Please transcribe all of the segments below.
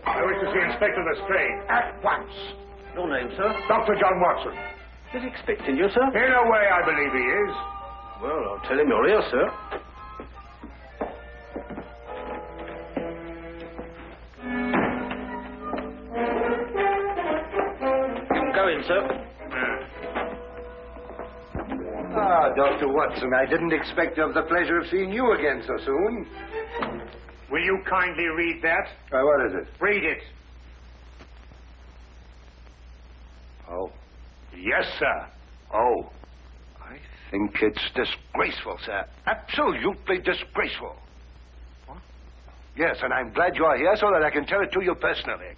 I wish to see Inspector Lestrade at once. Your name, sir? Dr. John Watson. He's expecting you, sir. In a way, I believe he is. Well, I'll tell him you're here, sir. You can go in, sir. Ah, Dr. Watson, I didn't expect to have the pleasure of seeing you again so soon. Will you kindly read that? What is it? Read it. Oh. Yes, sir. Oh. I think it's disgraceful, sir. Absolutely disgraceful. What? Yes, and I'm glad you're here so that I can tell it to you personally.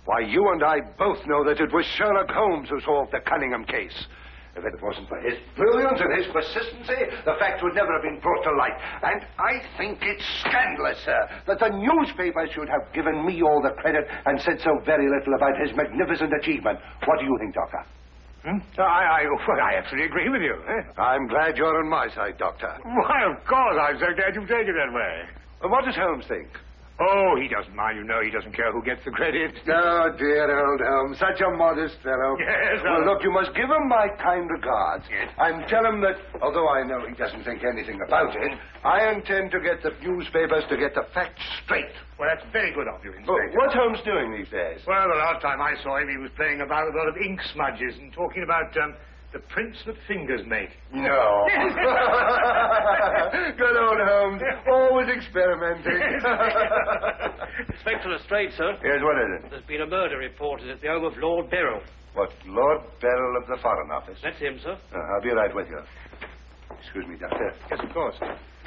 Why, you and I both know that it was Sherlock Holmes who solved the Cunningham case. If it wasn't for his brilliance and his persistency, the facts would never have been brought to light. And I think it's scandalous, sir, that the newspapers should have given me all the credit and said so very little about his magnificent achievement. What do you think, Doctor? I absolutely agree with you. I'm glad you're on my side, Doctor. Why, of course, I'm so glad you take it that way. What does Holmes think? Oh, he doesn't mind. You know, he doesn't care who gets the credit. Oh, dear old Holmes, such a modest fellow. Yes. Well, look, you must give him my kind regards. Yes. And tell him that, although I know he doesn't think anything about it, I intend to get the newspapers to get the facts straight. Well, that's very good of you, Inspector. What's Holmes doing these days? Well, the last time I saw him, he was playing about with a lot of ink smudges and talking about the prints that fingers make. No. Good old Holmes. Always experimenting. Inspector Lestrade, sir. Yes, what is it? There's been a murder reported at the home of Lord Beryl. What, Lord Beryl of the Foreign Office? That's him, sir. I'll be right with you. Excuse me, Doctor. Yes, of course.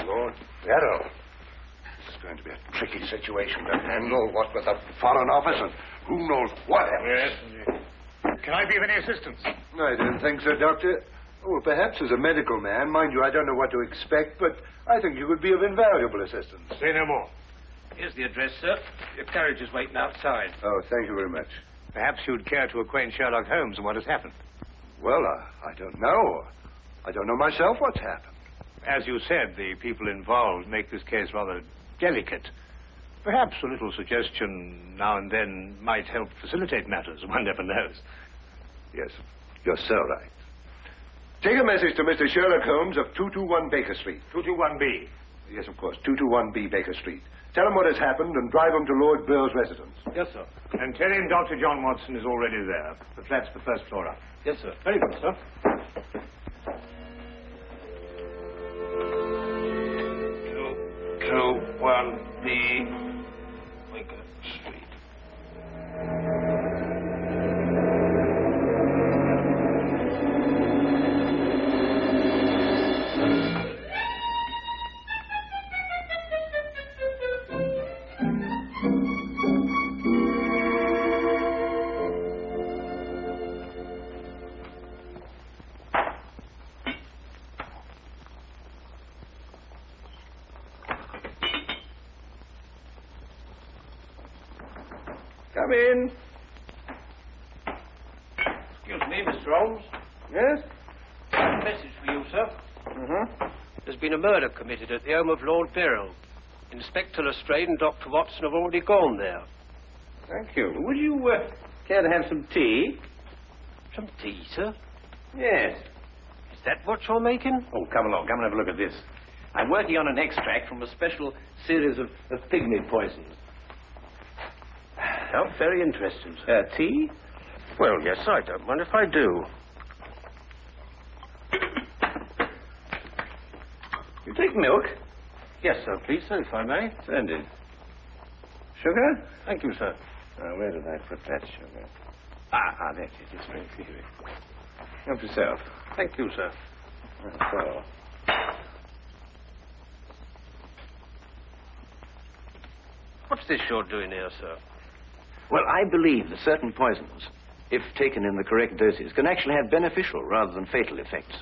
Lord Beryl. This is going to be a tricky situation to handle. What with the Foreign Office and who knows what else. Yes. Can I be of any assistance? I don't think so, Doctor. Oh, perhaps as a medical man. Mind you, I don't know what to expect, but I think you could be of invaluable assistance. Say no more. Here's the address, sir. Your carriage is waiting outside. Oh, thank you very much. Perhaps you'd care to acquaint Sherlock Holmes and what has happened. Well, I don't know. I don't know myself what's happened. As you said, the people involved make this case rather delicate. Perhaps a little suggestion now and then might help facilitate matters. One never knows. Yes, you're so right. Take a message to Mr. Sherlock Holmes of 221 Baker Street. 221B. Yes, of course, 221B Baker Street. Tell him what has happened and drive him to Lord Beryl's residence. Yes, sir. And tell him Dr. John Watson is already there. The flat's the first floor up. Yes, sir. Very good, sir. 221B Baker Street. Come in. Excuse me, Mr. Holmes. Yes? A message for you, sir. Uh-huh. There's been a murder committed at the home of Lord Beryl. Inspector Lestrade and Dr. Watson have already gone there. Thank you. Would you care to have some tea? Some tea, sir? Yes. Is that what you're making? Oh, come along. Come and have a look at this. I'm working on an extract from a special series of pygmy poisons. Oh, very interesting, sir. Tea? Well, yes, I don't mind if I do. You take milk? Yes, sir, please, sir, if I may. Splendid. Sugar? Thank you, sir. Where did I put that sugar? Ah, that's it. It's very clear. Help yourself. Thank you, sir. So. What's this you're doing here, sir? Well, I believe that certain poisons, if taken in the correct doses, can actually have beneficial rather than fatal effects.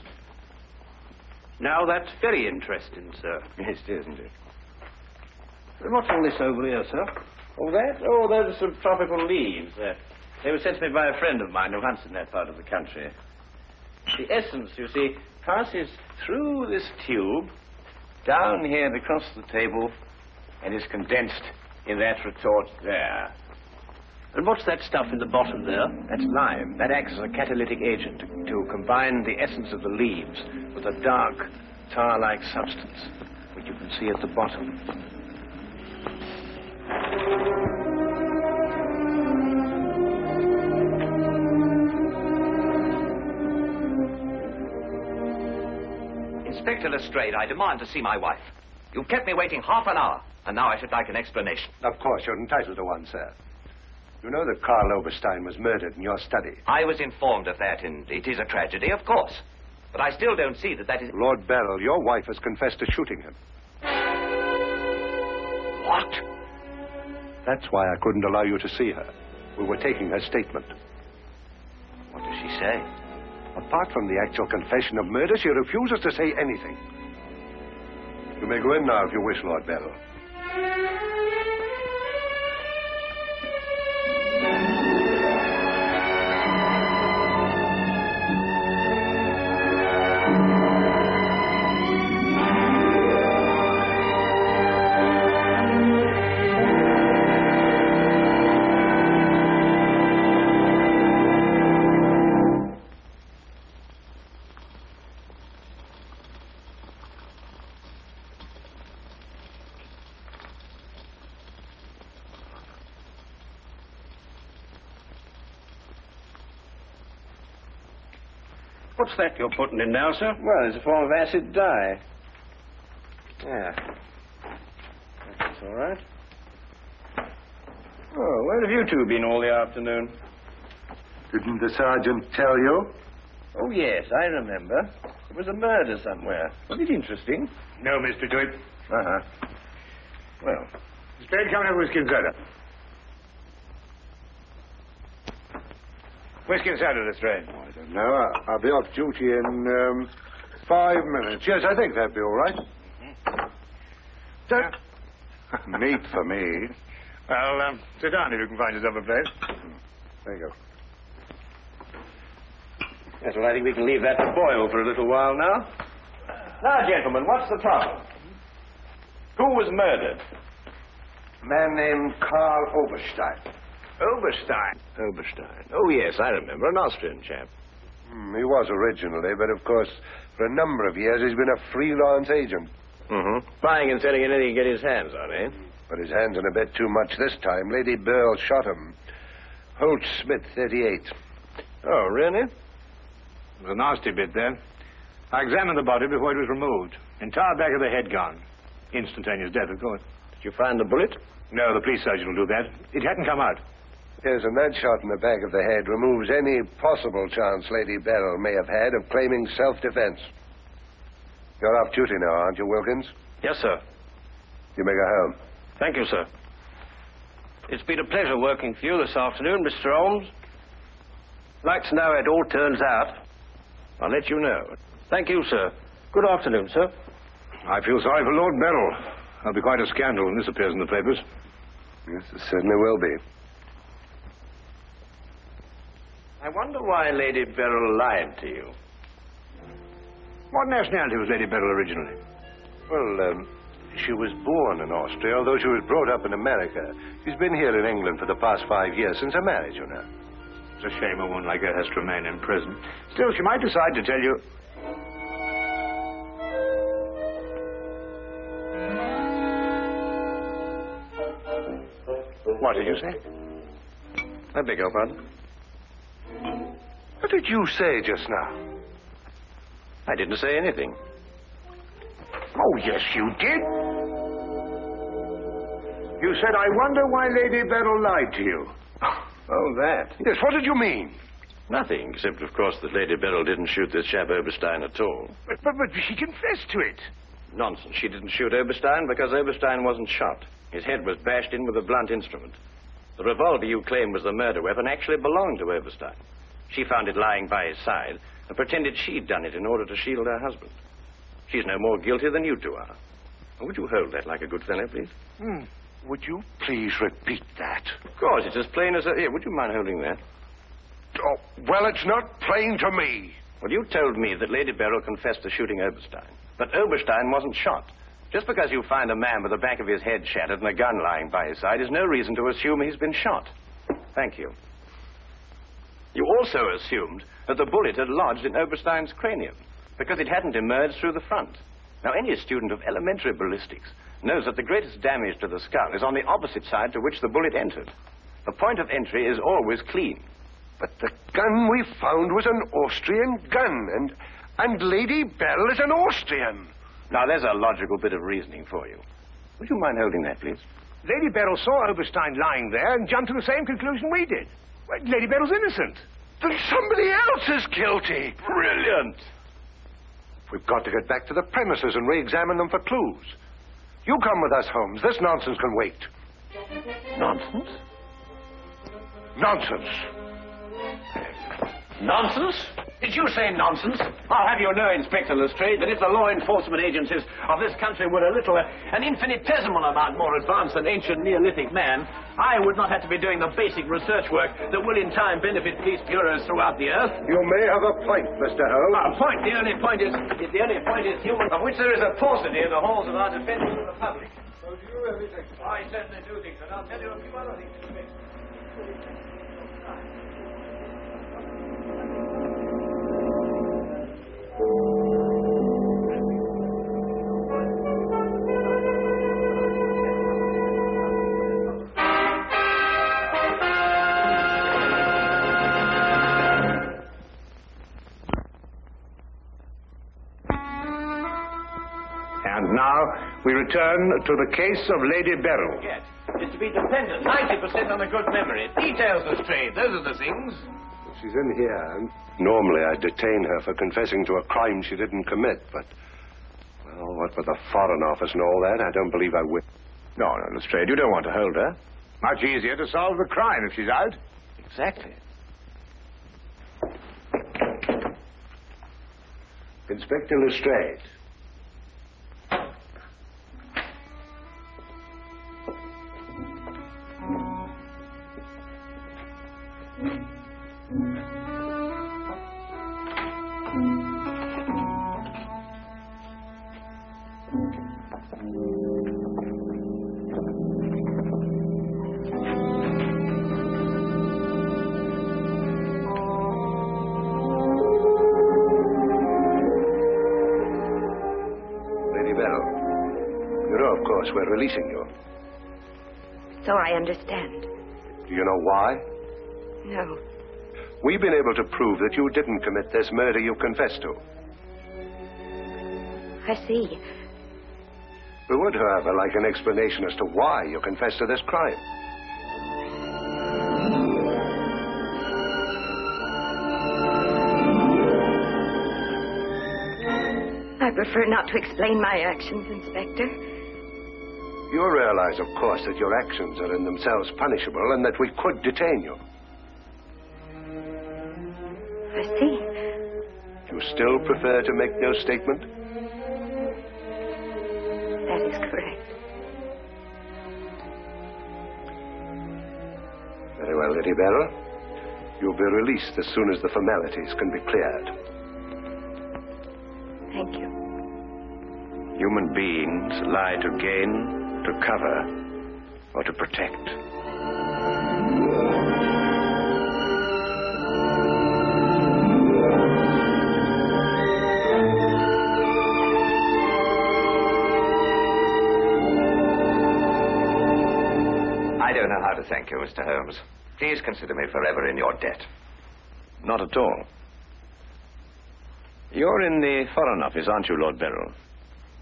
Now, that's very interesting, sir. Yes, it is, isn't it? What's all this over here, sir? Oh, that? Oh, those are some tropical leaves. They were sent to me by a friend of mine who hunts in that part of the country. The essence, you see, passes through this tube down here across the table and is condensed in that retort there. And what's that stuff in the bottom there? That's lime. That acts as a catalytic agent to combine the essence of the leaves with a dark, tar-like substance, which you can see at the bottom. Inspector Lestrade, I demand to see my wife. You've kept me waiting half an hour, and now I should like an explanation. Of course, you're entitled to one, sir. You know that Karl Oberstein was murdered in your study. I was informed of that, and it is a tragedy, of course. But I still don't see that is... Lord Beryl, your wife has confessed to shooting him. What? That's why I couldn't allow you to see her. We were taking her statement. What does she say? Apart from the actual confession of murder, she refuses to say anything. You may go in now if you wish, Lord Beryl. What's that you're putting in now, sir? Well, it's a form of acid dye. Yeah. That's all right. Oh, where have you two been all the afternoon? Didn't the sergeant tell you? Oh, yes, I remember. There was a murder somewhere. Was it interesting? No, Mr. Dwight. Uh-huh. Well, Straight coming up whiskey and soda. Whiskey and soda, Lestrade. I don't know. I'll be off duty in 5 minutes. Yes, I think that'd be all right. Neat for me. Well, sit down if you can find yourself a place. There you go. yes, well, I think we can leave that to boil for a little while now. Now, gentlemen, what's the problem? Who was murdered? A man named Karl Oberstein. Oberstein. Oh, yes, I remember. An Austrian chap. He was originally, but of course, for a number of years, he's been a freelance agent. Mm-hmm. Buying and selling anything he can get his hands on, eh? But his hands in a bit too much this time. Lady Beryl shot him. Holt Smith, 38. Oh, really? It was a nasty bit there. I examined the body before it was removed. Entire back of the head gone. Instantaneous death, of course. Did you find the bullet? No, the police surgeon will do that. It hadn't come out. Yes, and that shot in the back of the head removes any possible chance Lady Beryl may have had of claiming self-defense. You're off duty now, aren't you, Wilkins? Yes, sir. You may go home. Thank you, sir. It's been a pleasure working for you this afternoon, Mr. Holmes. I'd like to know how it all turns out. I'll let you know. Thank you, sir. Good afternoon, sir. I feel sorry for Lord Beryl. There'll be quite a scandal when this appears in the papers. Yes, it certainly will be. I wonder why Lady Beryl lied to you. What nationality was Lady Beryl originally? Well, she was born in Austria, although she was brought up in America. She's been here in England for the past 5 years, since her marriage, you know. It's a shame a woman like her has to remain in prison. Still, she might decide to tell you... What did you say? I beg your pardon? What did you say just now? I didn't say anything. Oh, yes, you did. You said, I wonder why Lady Beryl lied to you. Oh, that. Yes, what did you mean? Nothing, except, of course, that Lady Beryl didn't shoot this chap Oberstein at all. But she confessed to it. Nonsense. She didn't shoot Oberstein because Oberstein wasn't shot. His head was bashed in with a blunt instrument. The revolver you claim was the murder weapon actually belonged to Oberstein. She found it lying by his side and pretended she'd done it in order to shield her husband. She's no more guilty than you two are. Would you hold that like a good fellow, please? Would you please repeat that? Of course, it's as plain as a... Here, would you mind holding that? Oh, well, it's not plain to me. Well, you told me that Lady Beryl confessed to shooting Oberstein. But Oberstein wasn't shot. Just because you find a man with the back of his head shattered and a gun lying by his side is no reason to assume he's been shot. Thank you. You also assumed that the bullet had lodged in Oberstein's cranium because it hadn't emerged through the front. Now, any student of elementary ballistics knows that the greatest damage to the skull is on the opposite side to which the bullet entered. The point of entry is always clean. But the gun we found was an Austrian gun, and Lady Beryl is an Austrian. Now, there's a logical bit of reasoning for you. Would you mind holding that, please? Lady Beryl saw Oberstein lying there and jumped to the same conclusion we did. Well, Lady Beryl's innocent. Then somebody else is guilty. Brilliant. We've got to get back to the premises and re-examine them for clues. You come with us, Holmes. This nonsense can wait. Nonsense? Nonsense. Nonsense? Did you say nonsense? I'll have you know, Inspector Lestrade, that if the law enforcement agencies of this country were an infinitesimal amount more advanced than ancient Neolithic man, I would not have to be doing the basic research work that will in time benefit police bureaus throughout the earth. You may have a point, Mr. Holmes. A point? The only point is human, of which there is a paucity in the halls of our defenders of the public. So do you really think so? I certainly do think so, and I'll tell you a few other things. And now we return to the case of Lady Beryl. Yes, it's to be dependent 90% on a good memory. Details, Lestrade, those are the things. She's in here, and normally I'd detain her for confessing to a crime she didn't commit, but, well, what with the Foreign Office and all that, I don't believe I will. No, Lestrade, you don't want to hold her. Much easier to solve the crime if she's out. Exactly. Inspector Lestrade. We're releasing you. So I understand. Do you know why? No. We've been able to prove that you didn't commit this murder you confessed to. I see. We would, however, like an explanation as to why you confessed to this crime. I prefer not to explain my actions, Inspector. You realize, of course, that your actions are in themselves punishable and that we could detain you. I see. You still prefer to make no statement? That is correct. Very well, Lady Beryl. You'll be released as soon as the formalities can be cleared. Thank you. Human beings lie to gain, to cover, or to protect. I don't know how to thank you, Mr. Holmes. Please consider me forever in your debt. Not at all. You're in the Foreign Office, aren't you, Lord Beryl?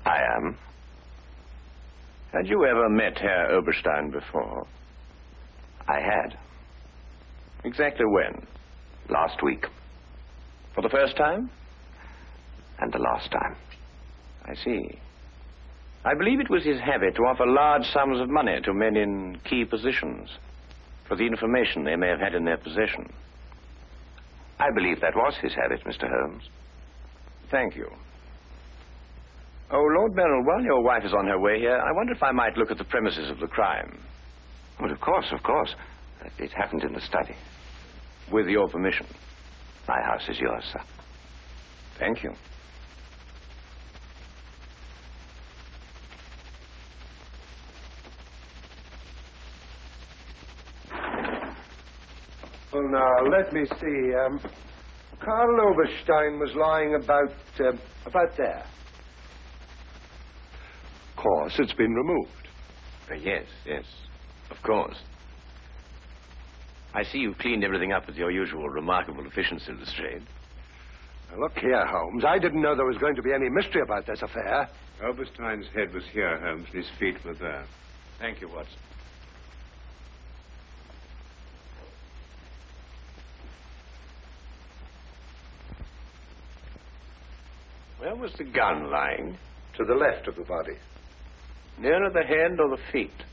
I am. Had you ever met Herr Oberstein before? I had. Exactly when? Last week. For the first time? And the last time. I see. I believe it was his habit to offer large sums of money to men in key positions for the information they may have had in their possession. I believe that was his habit, Mr. Holmes. Thank you. Oh, Lord Beryl, while your wife is on her way here, I wonder if I might look at the premises of the crime. Well, of course, of course. It happened in the study. With your permission. My house is yours, sir. Thank you. Well, now, let me see. Karl Oberstein was lying about there. Of course, it's been removed. Yes, of course. I see you cleaned everything up with your usual remarkable efficiency, Lestrade. Now, look here, Holmes. I didn't know there was going to be any mystery about this affair. Oberstein's head was here, Holmes, and his feet were there. Thank you, Watson. Where was the gun lying? To the left of the body. Nearer the head or the feet?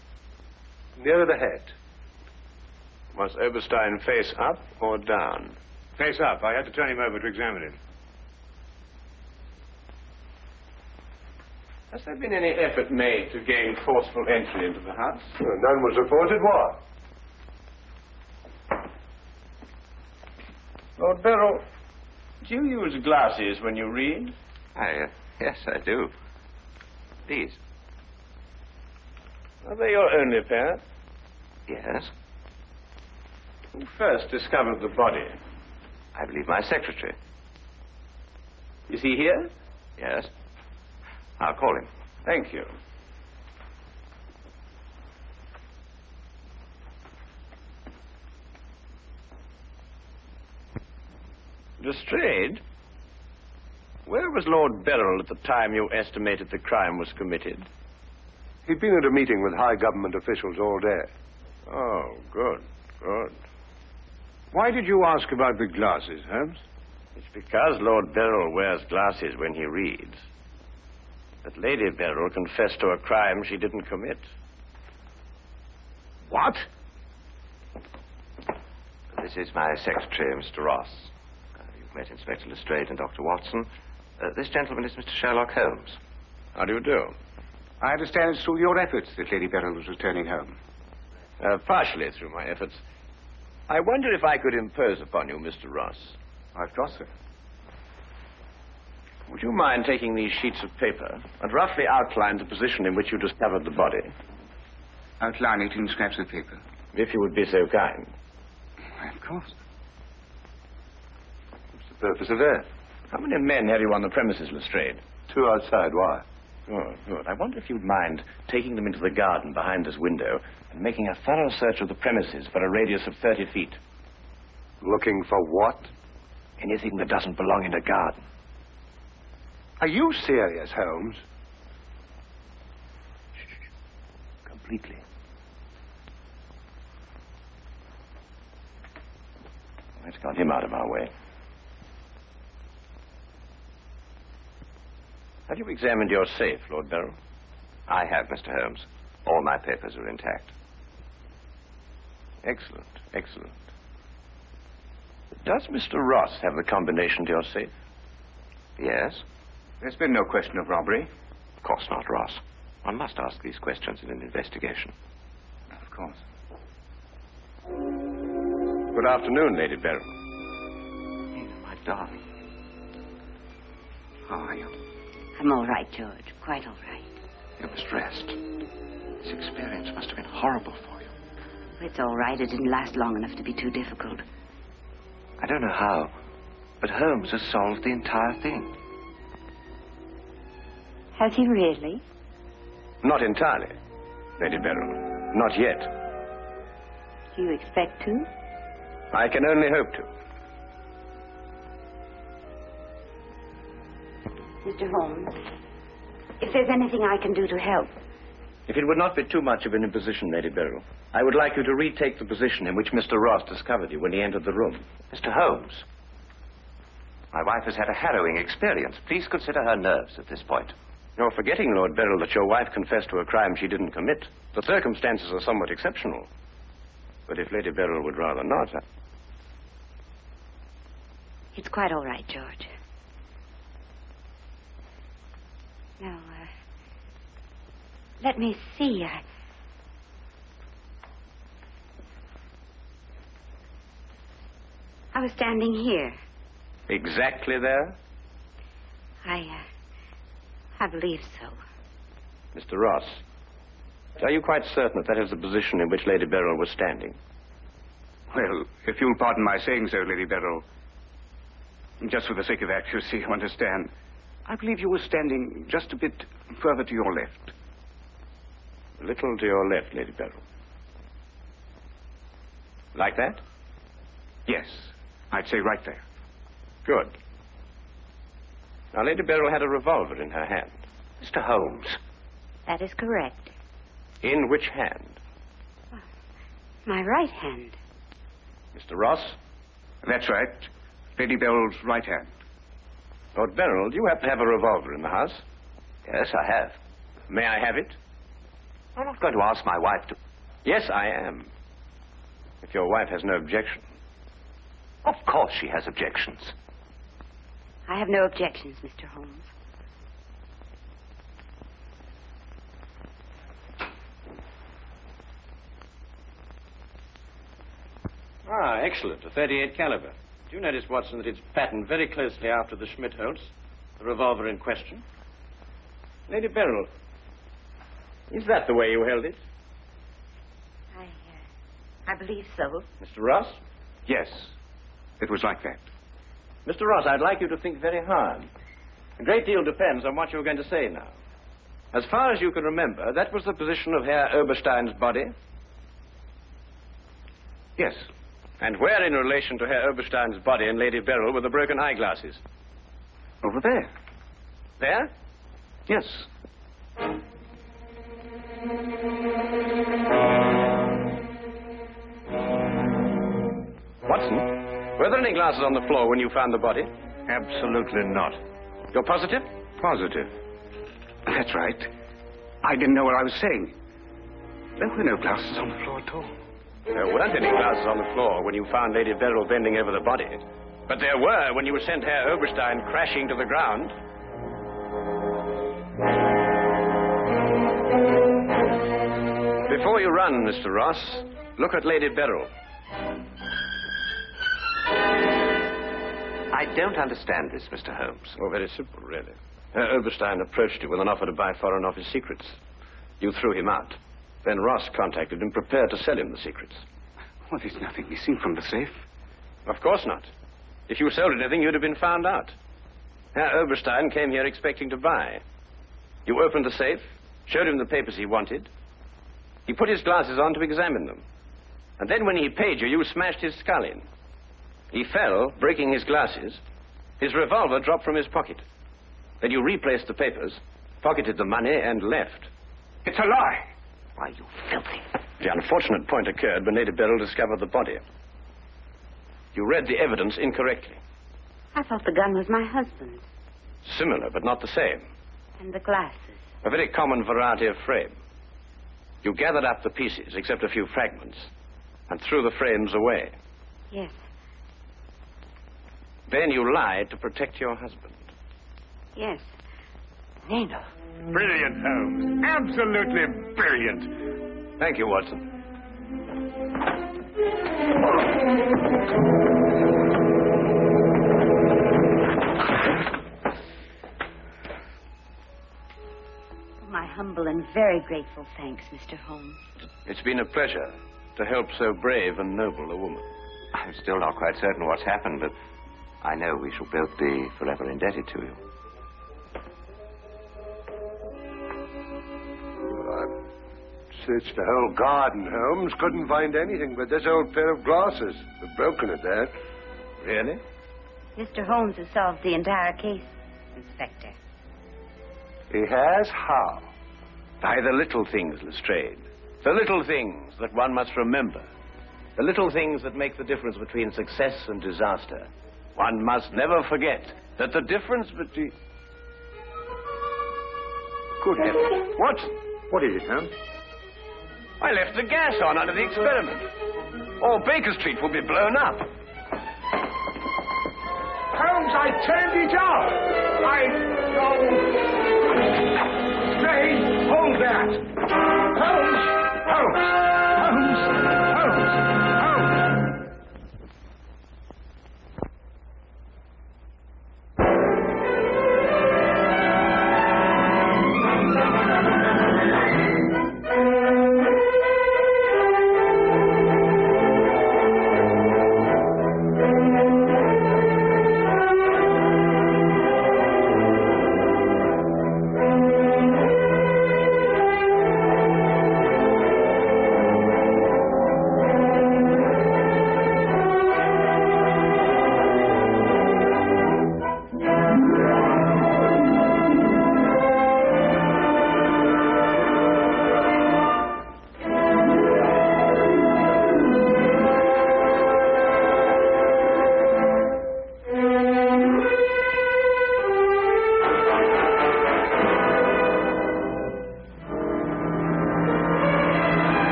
Nearer the head. Was Oberstein face up or down? Face up. I had to turn him over to examine him. Has there been any effort made to gain forceful entry into the house? None was reported. Why? Lord Beryl, do you use glasses when you read? Yes, I do. These. Are they your only pair? Yes. Who first discovered the body? I believe my secretary. Is he here? Yes. I'll call him. Thank you. Lestrade, where was Lord Beryl at the time you estimated the crime was committed? He'd been at a meeting with high government officials all day. Oh, good. Why did you ask about the glasses, Holmes? It's because Lord Beryl wears glasses when he reads that Lady Beryl confessed to a crime she didn't commit. What? This is my secretary, Mr. Ross. You've met Inspector Lestrade and Dr. Watson. This gentleman is Mr. Sherlock Holmes. How do you do? I understand it's through your efforts that Lady Beryl was returning home. Partially through my efforts. I wonder if I could impose upon you, Mr. Ross. Of course, sir. Would you mind taking these sheets of paper and roughly outline the position in which you discovered the body? Outline it in scraps of paper. If you would be so kind. Of course. What's the purpose of that? How many men have you on the premises, Lestrade? 2 outside. Why? Oh, good. I wonder if you'd mind taking them into the garden behind this window and making a thorough search of the premises for a radius of 30 feet. Looking for what? Anything that doesn't belong in a garden. Are you serious, Holmes? Completely. Let's got him out of our way. Have you examined your safe, Lord Beryl? I have, Mr. Holmes. All my papers are intact. Excellent. Does Mr. Ross have the combination to your safe? Yes? There's been no question of robbery. Of course not, Ross. One must ask these questions in an investigation. Of course. Good afternoon, Lady Beryl. Ada, my darling. How are you? I'm all right, George. Quite all right. You must rest. This experience must have been horrible for you. It's all right. It didn't last long enough to be too difficult. I don't know how, but Holmes has solved the entire thing. Has he really? Not entirely, Lady Beryl. Not yet. Do you expect to? I can only hope to. Mr. Holmes, if there's anything I can do to help. If it would not be too much of an imposition, Lady Beryl, I would like you to retake the position in which Mr. Ross discovered you when he entered the room. Mr. Holmes, my wife has had a harrowing experience. Please consider her nerves at this point. You're forgetting, Lord Beryl, that your wife confessed to a crime she didn't commit. The circumstances are somewhat exceptional. But if Lady Beryl would rather not... It's quite all right, George. Now, let me see. I was standing here. Exactly there? I believe so. Mr. Ross, are you quite certain that that is the position in which Lady Beryl was standing? Well, if you'll pardon my saying so, Lady Beryl, just for the sake of accuracy, you understand, I believe you were standing just a bit further to your left. A little to your left, Lady Beryl. Like that? Yes, I'd say right there. Good. Now, Lady Beryl had a revolver in her hand. Mr. Holmes. That is correct. In which hand? My right hand. Mr. Ross? That's right. Lady Beryl's right hand. Lord Beryl, do you happen to have a revolver in the house? Yes, I have. May I have it? I'm not going to ask my wife to... Yes, I am. If your wife has no objection. Of course she has objections. I have no objections, Mr. Holmes. Ah, excellent. A .38 caliber. Do you notice, Watson, that it's patterned very closely after the Schmidt-Holtz, the revolver in question? Lady Beryl, is that the way you held it? I believe so. Mr. Ross? Yes, it was like that. Mr. Ross, I'd like you to think very hard. A great deal depends on what you're going to say now. As far as you can remember, that was the position of Herr Oberstein's body? Yes. And where in relation to Herr Oberstein's body and Lady Beryl were the broken eyeglasses? Over there. There? Yes. Watson, were there any glasses on the floor when you found the body? Absolutely not. You're positive? Positive. That's right. I didn't know what I was saying. There were no glasses on the floor at all. There weren't any glasses on the floor when you found Lady Beryl bending over the body. But there were when you sent Herr Oberstein crashing to the ground. Before you run, Mr. Ross, look at Lady Beryl. I don't understand this, Mr. Holmes. Oh, very simple, really. Herr Oberstein approached you with an offer to buy Foreign Office secrets. You threw him out. Then Ross contacted him, prepared to sell him the secrets. Well, there's nothing missing from the safe. Of course not. If you sold anything, you'd have been found out. Herr Oberstein came here expecting to buy. You opened the safe, showed him the papers he wanted. He put his glasses on to examine them. And then when he paid you, you smashed his skull in. He fell, breaking his glasses. His revolver dropped from his pocket. Then you replaced the papers, pocketed the money, and left. It's a lie. Why, you filthy... The unfortunate point occurred when Lady Beryl discovered the body. You read the evidence incorrectly. I thought the gun was my husband's. Similar, but not the same. And the glasses. A very common variety of frame. You gathered up the pieces, except a few fragments, and threw the frames away. Yes. Then you lied to protect your husband. Yes. Nina. Brilliant, Holmes. Absolutely brilliant. Thank you, Watson. My humble and very grateful thanks, Mr. Holmes. It's been a pleasure to help so brave and noble a woman. I'm still not quite certain what's happened, but I know we shall both be forever indebted to you. Searched the whole garden, Holmes. Couldn't find anything but this old pair of glasses. They're broken at that. Really? Mr. Holmes has solved the entire case, Inspector. He has? How? By the little things, Lestrade. The little things that one must remember. The little things that make the difference between success and disaster. One must never forget that the difference between... Good heavens. What is it, Holmes? I left the gas on under the experiment. All Baker Street will be blown up. Holmes, I turned it off. No. Stay. Hold that.